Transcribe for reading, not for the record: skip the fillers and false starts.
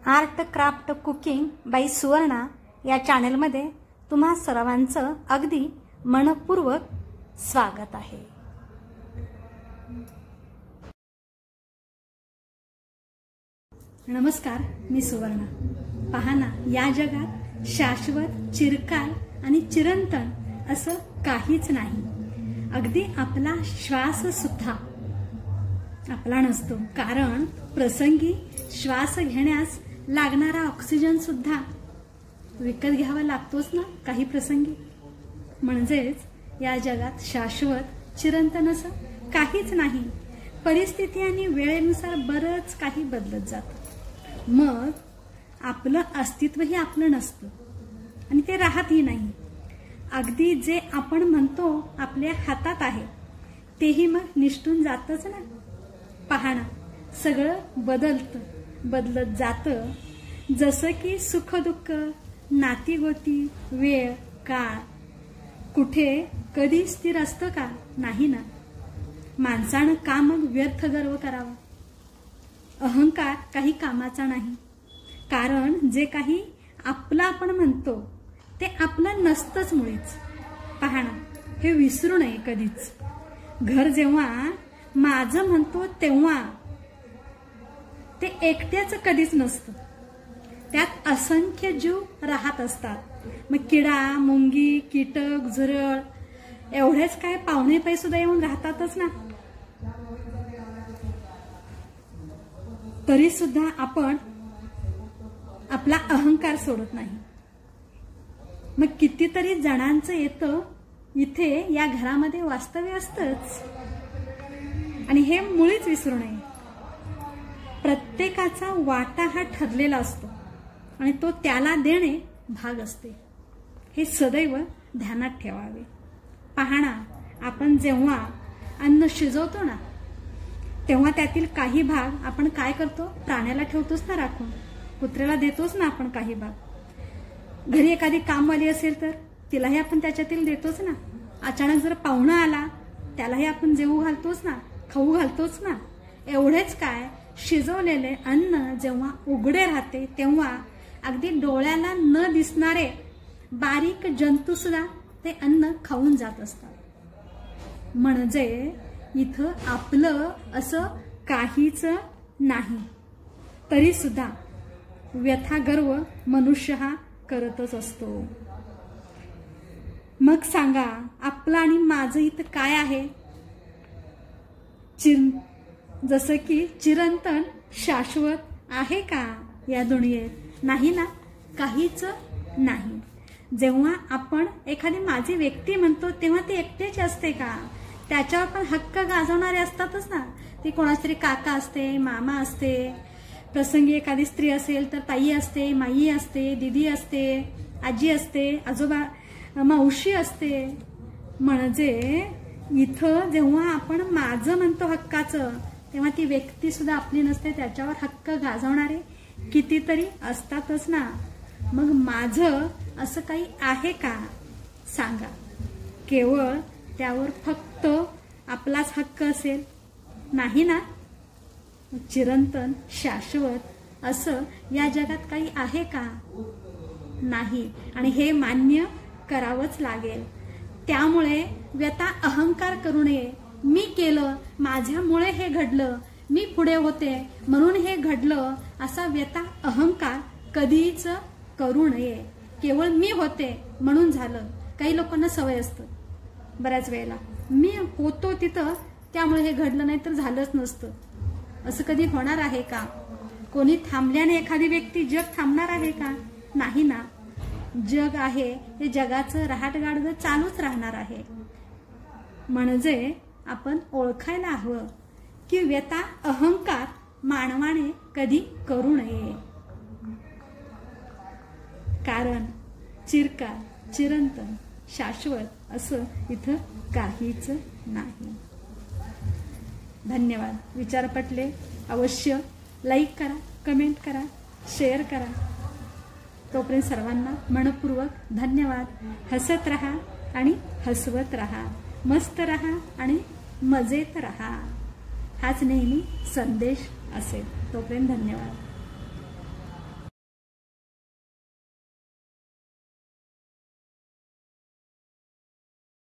Art craft cooking by Suvarna या चॅनलमध्ये तुम्हा सर्वांचं अगदी मनपूर्वक स्वागत आहे। नमस्कार, मी सुवर्णा। पहा ना, या जगात शाश्वत, चिरकाल आणि चिरंतन असं काहीच नाही। अगदी आपला श्वास सुद्धा आपला नसतो, कारण प्रसंगी श्वास घेण्यास लागणारा ऑक्सिजन सुद्धा विकत घ्यावा लागतोच ना काही प्रसंगी। म्हणजेच या जगात शाश्वत, चिरंतन असं काहीच नाही। परिस्थिती आणि वेळेनुसार बरंच काही बदलत जातं। मग आपलं अस्तित्वही आपलं नसतं आणि ते राहतही नाही। अगदी जे आपण म्हणतो आपल्या हातात आहे तेही मग निष्ठून जातच ना। पहा ना, सगळं बदलत जातं, जसं की सुख दुःख, नातीगोती, वेळ, काळ कुठे कधी स्थिर असतं का? नाही ना। माणसानं का मग व्यर्थ गर्व करावा? अहंकार काही कामाचा नाही, कारण जे काही आपलं आपण म्हणतो ते आपलं नसतंच मुळीच। पहा ना, हे विसरू नये कधीच। घर जेव्हा माझं म्हणतो तेव्हा ते एकट्याचं कधीच नसतं, त्यात असंख्य जीव राहत असतात। मग किडा, मुंगी, कीटक, झुरळ एवढेच काय, पाहुणे पै सुद्धा येऊन राहतातच ना। तरी सुद्धा आपण आपला अहंकार सोडत नाही। मग कितीतरी जणांचं येतं इथे या घरामध्ये वास्तव्य असतंच, आणि हे मुळीच विसरू नये। प्रत्येकाचा वाटा हा ठरलेला असतो आणि तो त्याला देणे भाग असते, हे सदैव ध्यानात ठेवावे। पहा ना, आपण जेव्हा अन्न शिजवतो ना, तेव्हा त्यातील काही भाग आपण काय करतो? प्राण्याला ठेवतोच ना राखून, कुत्र्याला देतोच ना आपण काही भाग। घरी एखादी कामवाली असेल तर तिलाही आपण त्याच्यातील देतोच ना। अचानक जर पाहुणा आला त्यालाही आपण जेवू घालतोच ना, खाऊ घालतोच ना। एवढेच काय, शिजवलेले अन्न जेव्हा उघडे राहते तेव्हा अगदी डोळ्याला न दिसणारे बारीक जंतू सुद्धा ते अन्न खाऊन जात असतात। म्हणजे इथं आपलं असं काहीच नाही, तरी सुद्धा व्यथा गर्व मनुष्य हा करतच असतो। मग सांगा, आपलं आणि माझं इथं काय आहे? जसं की चिरंतन, शाश्वत आहे का या दुनियेत? नाही ना, काहीच नाही। जेव्हा आपण एखादी माझी व्यक्ती म्हणतो तेव्हा ती एकटेच असते का? त्याच्यावर पण हक्क गाजवणारे असतातच ना। ती कोणातरी काका असते, मामा असते, प्रसंगी एखादी स्त्री असेल तर ताई असते, माई असते, दीदी असते, आजी असते, आजोबा, मावशी असते। म्हणजे इथं जेव्हा आपण माझं म्हणतो हक्काचं, तेव्हा ती व्यक्ती सुद्धा आपली नसते, त्याच्यावर हक्क गाजवणारे कितीतरी असतातच ना। मग माझं असं काही आहे का? सांगा। केवळ त्यावर फक्त आपलाच हक्क असेल? नाही ना। चिरंतन, शाश्वत असं या जगात काही आहे का? नाही, आणि हे मान्य करावंच लागेल। त्यामुळे व्यथा अहंकार करू नये। मी केलं, माझ्यामुळे हे घडलं, मी पुढे होते म्हणून हे घडलं, असा व्यथा अहंकार कधीच करू नये। केवळ मी होते म्हणून झालं। काही लोकांना सवय असतं बऱ्याच वेळेला, मी होतो तिथं त्यामुळे हे घडलं, नाही तर झालंच नसतं। असं कधी होणार आहे का? कोणी थांबल्याने एखादी व्यक्ती जग थांबणार आहे का? नाही ना। जग आहे हे जगाचं रहाटगाडगं चालूच राहणार आहे। म्हणजे आपण ओळखायला हवं की व्यथा अहंकार मानवाने कधी करू नये, कारण चिरकाल, चिरंतन, शाश्वत असं इथं काहीच नाही। धन्यवाद। विचार पटले अवश्य लाईक करा, कमेंट करा, शेअर करा। तोपर्यंत सर्वांना मनपूर्वक धन्यवाद। हसत रहा आणि हसवत रहा, मस्त रहा आणि मजेत रहा, हाच नेहमी संदेश असेल। तोपर्यंत धन्यवाद।